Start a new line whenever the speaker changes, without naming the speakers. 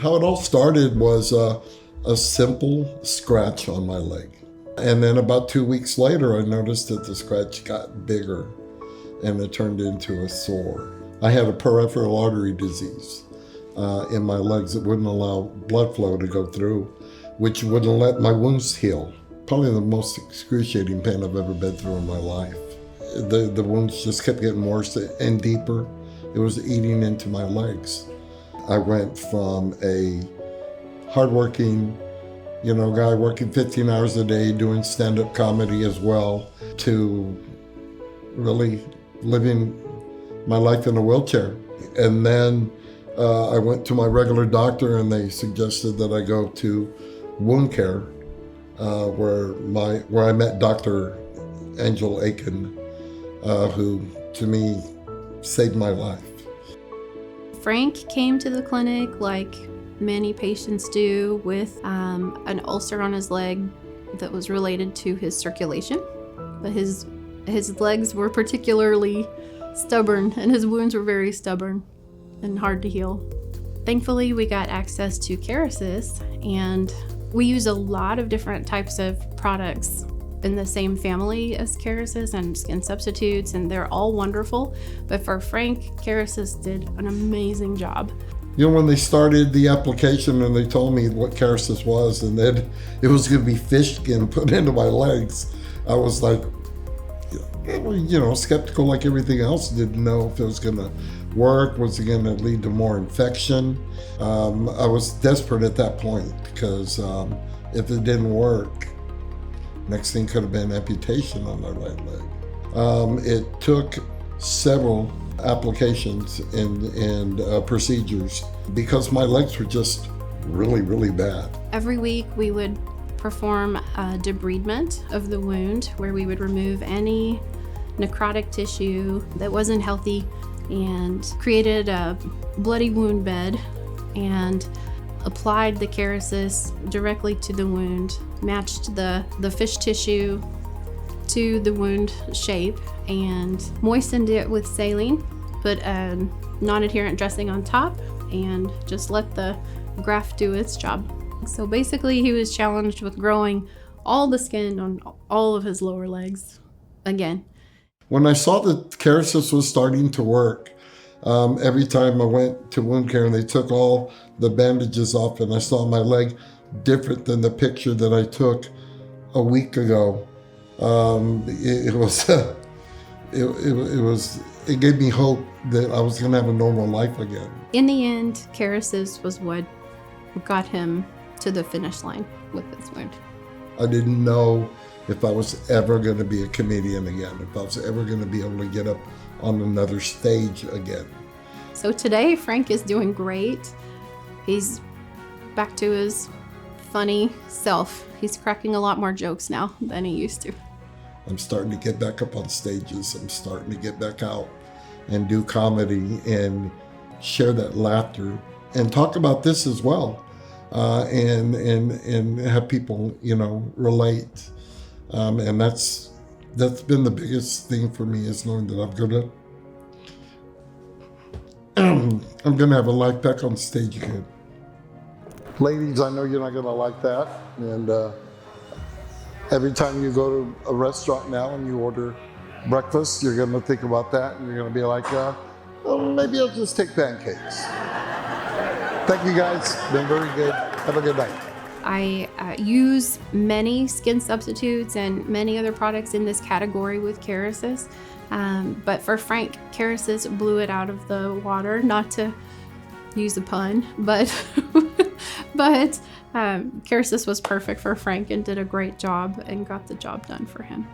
How it all started was a simple scratch on my leg. And then about 2 weeks later, I noticed that the scratch got bigger and it turned into a sore. I had a peripheral artery disease in my legs that wouldn't allow blood flow to go through, which wouldn't let my wounds heal. Probably the most excruciating pain I've ever been through in my life. The wounds just kept getting worse and deeper. It was eating into my legs. I went from a hardworking, guy working 15 hours a day doing stand-up comedy as well, to really living my life in a wheelchair. And then I went to my regular doctor and they suggested that I go to wound care, where I met Dr. Angel Aiken, who to me saved my life.
Frank came to the clinic like many patients do, with an ulcer on his leg that was related to his circulation, but his legs were particularly stubborn and his wounds were very stubborn and hard to heal. Thankfully, we got access to Kerecis, and we use a lot of different types of products in the same family as Kerecis and skin substitutes, and they're all wonderful. But for Frank, Kerecis did an amazing job.
When they started the application and they told me what Kerecis was and that it was going to be fish skin put into my legs, I was like, skeptical like everything else. Didn't know if it was going to work. Was it going to lead to more infection? I was desperate at that point because if it didn't work, next thing could have been amputation on my right leg. It took several applications and procedures because my legs were just really, really bad.
Every week we would perform a debridement of the wound, where we would remove any necrotic tissue that wasn't healthy and created a bloody wound bed and applied the Kerecis directly to the wound, matched the fish tissue to the wound shape, and moistened it with saline, put a non-adherent dressing on top, and just let the graft do its job. So basically he was challenged with growing all the skin on all of his lower legs again.
When I saw that Kerecis was starting to work, every time I went to wound care and they took all the bandages off and I saw my leg different than the picture that I took a week ago, it gave me hope that I was going to have a normal life again.
In the end, Kerecis was what got him to the finish line with this wound.
I didn't know if I was ever going to be a comedian again, if I was ever going to be able to get up on another stage again.
So today, Frank is doing great. He's back to his funny self. He's cracking a lot more jokes now than he used to.
I'm starting to get back up on stages. I'm starting to get back out and do comedy and share that laughter and talk about this as well, and have people, relate. And that's been the biggest thing for me, is knowing that I'm gonna have a life back on stage again. Ladies, I know you're not gonna like that, and every time you go to a restaurant now and you order breakfast, you're gonna think about that, and you're gonna be like, well, maybe I'll just take pancakes. Thank you guys, been very good. Have a good night.
I use many skin substitutes and many other products in this category with Kerecis, but for Frank, Kerecis blew it out of the water, not to use a pun, but Kerecis was perfect for Frank and did a great job and got the job done for him.